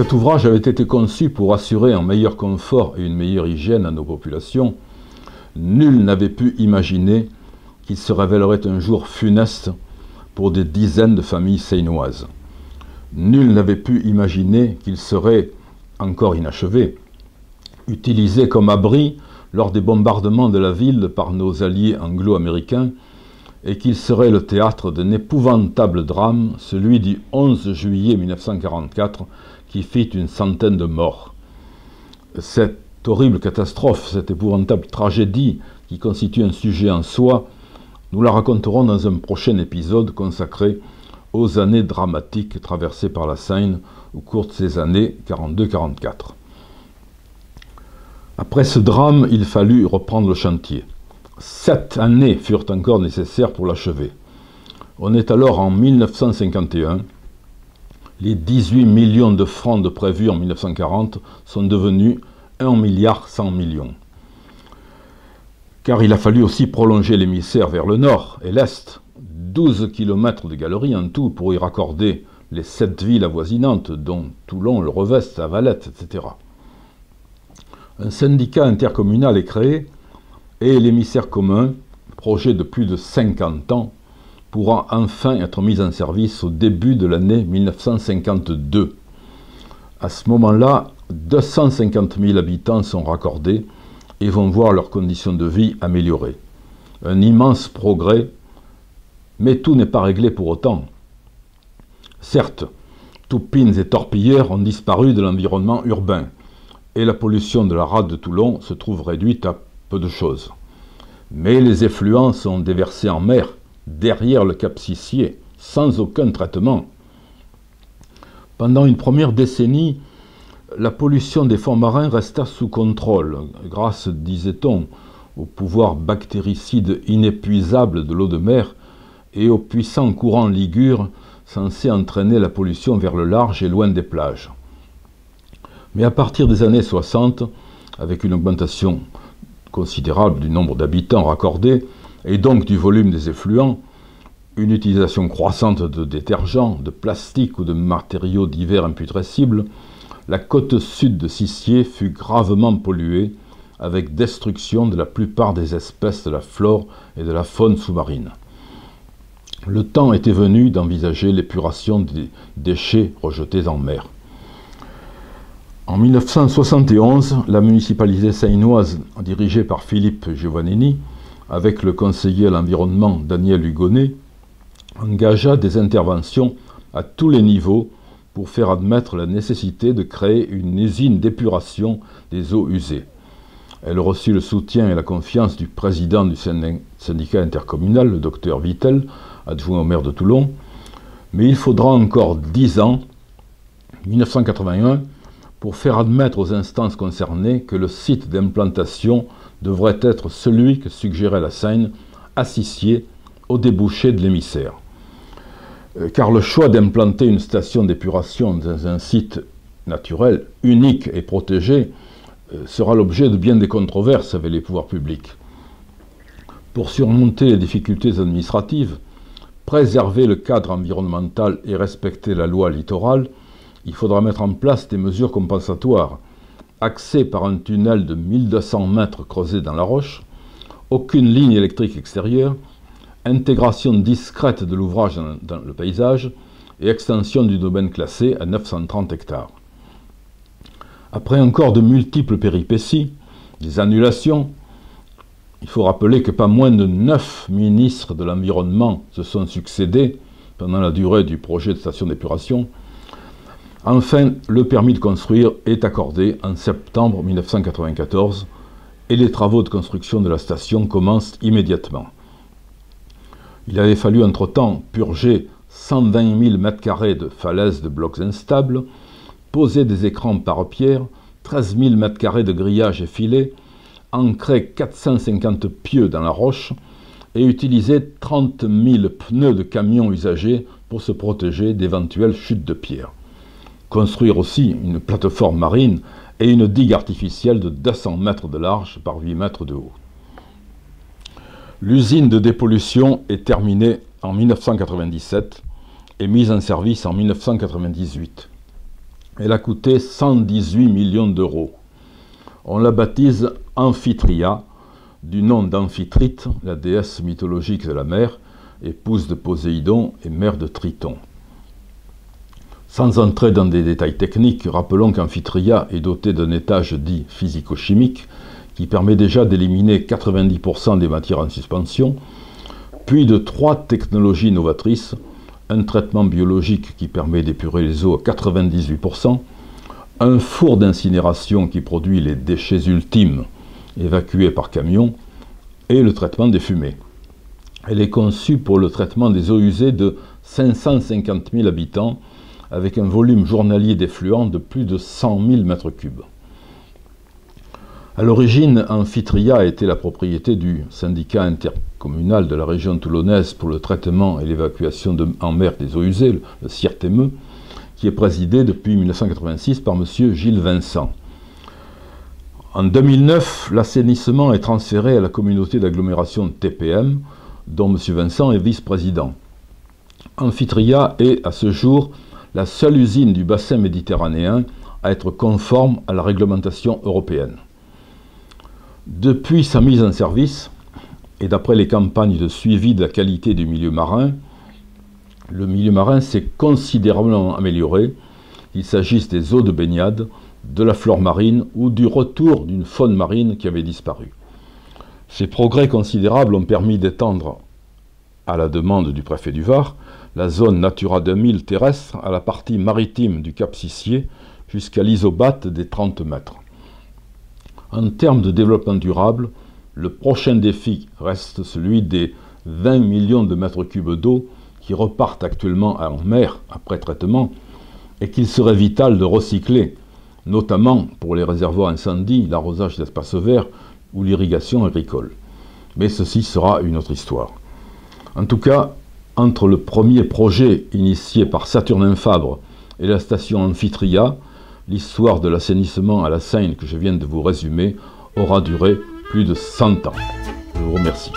Cet ouvrage avait été conçu pour assurer un meilleur confort et une meilleure hygiène à nos populations. Nul n'avait pu imaginer qu'il se révélerait un jour funeste pour des dizaines de familles seinoises. Nul n'avait pu imaginer qu'il serait, encore inachevé, utilisé comme abri lors des bombardements de la ville par nos alliés anglo-américains et qu'il serait le théâtre d'un épouvantable drame, celui du 11 juillet 1944, qui fit une centaine de morts. Cette horrible catastrophe, cette épouvantable tragédie qui constitue un sujet en soi, nous la raconterons dans un prochain épisode consacré aux années dramatiques traversées par la Seine au cours de ces années 42-44. Après ce drame, il fallut reprendre le chantier. 7 années furent encore nécessaires pour l'achever. On est alors en 1951. Les 18 millions de francs de prévus en 1940 sont devenus 1,1 milliard. Car il a fallu aussi prolonger l'émissaire vers le nord et l'est. 12 km de galeries en tout pour y raccorder les 7 villes avoisinantes, dont Toulon, le Revest, la Valette, etc. Un syndicat intercommunal est créé et l'émissaire commun, projet de plus de 50 ans, pourra enfin être mis en service au début de l'année 1952. À ce moment-là, 250 000 habitants sont raccordés et vont voir leurs conditions de vie améliorées. Un immense progrès, mais tout n'est pas réglé pour autant. Certes, toupines et torpilleurs ont disparu de l'environnement urbain, et la pollution de la rade de Toulon se trouve réduite à peu de choses. Mais les effluents sont déversés en mer, derrière le cap Sissier, sans aucun traitement. Pendant une première décennie, la pollution des fonds marins resta sous contrôle, grâce, disait-on, au pouvoir bactéricide inépuisable de l'eau de mer et aux puissants courants ligures censés entraîner la pollution vers le large et loin des plages. Mais à partir des années 60, avec une augmentation considérable du nombre d'habitants raccordés et donc du volume des effluents, une utilisation croissante de détergents, de plastique ou de matériaux divers imputrescibles, la côte sud de Sissier fut gravement polluée avec destruction de la plupart des espèces de la flore et de la faune sous-marine. Le temps était venu d'envisager l'épuration des déchets rejetés en mer. En 1971, la municipalité seinoise, dirigée par Philippe Giovannini, avec le conseiller à l'environnement Daniel Hugonnet, engagea des interventions à tous les niveaux pour faire admettre la nécessité de créer une usine d'épuration des eaux usées. Elle reçut le soutien et la confiance du président du syndicat intercommunal, le docteur Vittel, adjoint au maire de Toulon, mais il faudra encore 10 ans, 1981, pour faire admettre aux instances concernées que le site d'implantation devrait être celui que suggérait la Seine, à Sissier, au débouché de l'émissaire. Car le choix d'implanter une station d'épuration dans un site naturel, unique et protégé, sera l'objet de bien des controverses avec les pouvoirs publics. Pour surmonter les difficultés administratives, préserver le cadre environnemental et respecter la loi littorale, il faudra mettre en place des mesures compensatoires. Accès par un tunnel de 1200 mètres creusé dans la roche, aucune ligne électrique extérieure, intégration discrète de l'ouvrage dans le paysage et extension du domaine classé à 930 hectares. Après encore de multiples péripéties, des annulations, il faut rappeler que pas moins de 9 ministres de l'Environnement se sont succédés pendant la durée du projet de station d'épuration. Enfin, le permis de construire est accordé en septembre 1994 et les travaux de construction de la station commencent immédiatement. Il avait fallu entre-temps purger 120 000 m² de falaises de blocs instables, poser des écrans pare-pierre, 13 000 m² de grillages et filets, ancrer 450 pieux dans la roche et utiliser 30 000 pneus de camions usagés pour se protéger d'éventuelles chutes de pierre. Construire aussi une plateforme marine et une digue artificielle de 200 mètres de large par 8 mètres de haut. L'usine de dépollution est terminée en 1997 et mise en service en 1998. Elle a coûté 118 millions d'euros. On la baptise Amphitria, du nom d'Amphitrite, la déesse mythologique de la mer, épouse de Poséidon et mère de Triton. Sans entrer dans des détails techniques, rappelons qu'Amphitria est dotée d'un étage dit physico-chimique qui permet déjà d'éliminer 90% des matières en suspension, puis de 3 technologies novatrices, un traitement biologique qui permet d'épurer les eaux à 98%, un four d'incinération qui produit les déchets ultimes évacués par camion, et le traitement des fumées. Elle est conçue pour le traitement des eaux usées de 550 000 habitants, avec un volume journalier d'effluents de plus de 100 000 m3. À l'origine, Amphitria était la propriété du syndicat intercommunal de la région toulonnaise pour le traitement et l'évacuation en mer des eaux usées, le CIRTME, qui est présidé depuis 1986 par M. Gilles Vincent. En 2009, l'assainissement est transféré à la communauté d'agglomération TPM, dont M. Vincent est vice-président. Amphitria est, à ce jour, la seule usine du bassin méditerranéen à être conforme à la réglementation européenne. Depuis sa mise en service, et d'après les campagnes de suivi de la qualité du milieu marin, le milieu marin s'est considérablement amélioré, qu'il s'agisse des eaux de baignade, de la flore marine ou du retour d'une faune marine qui avait disparu. Ces progrès considérables ont permis d'étendre, à la demande du préfet du Var, la zone Natura 2000 terrestre à la partie maritime du Cap Sissier jusqu'à l'isobate des 30 mètres. En termes de développement durable, le prochain défi reste celui des 20 millions de mètres cubes d'eau qui repartent actuellement en mer après traitement et qu'il serait vital de recycler, notamment pour les réservoirs incendies, l'arrosage d'espaces verts ou l'irrigation agricole. Mais ceci sera une autre histoire. En tout cas, entre le premier projet initié par Saturnin Fabre et la station Amphitria, l'histoire de l'assainissement à la Seine que je viens de vous résumer aura duré plus de 100 ans. Je vous remercie.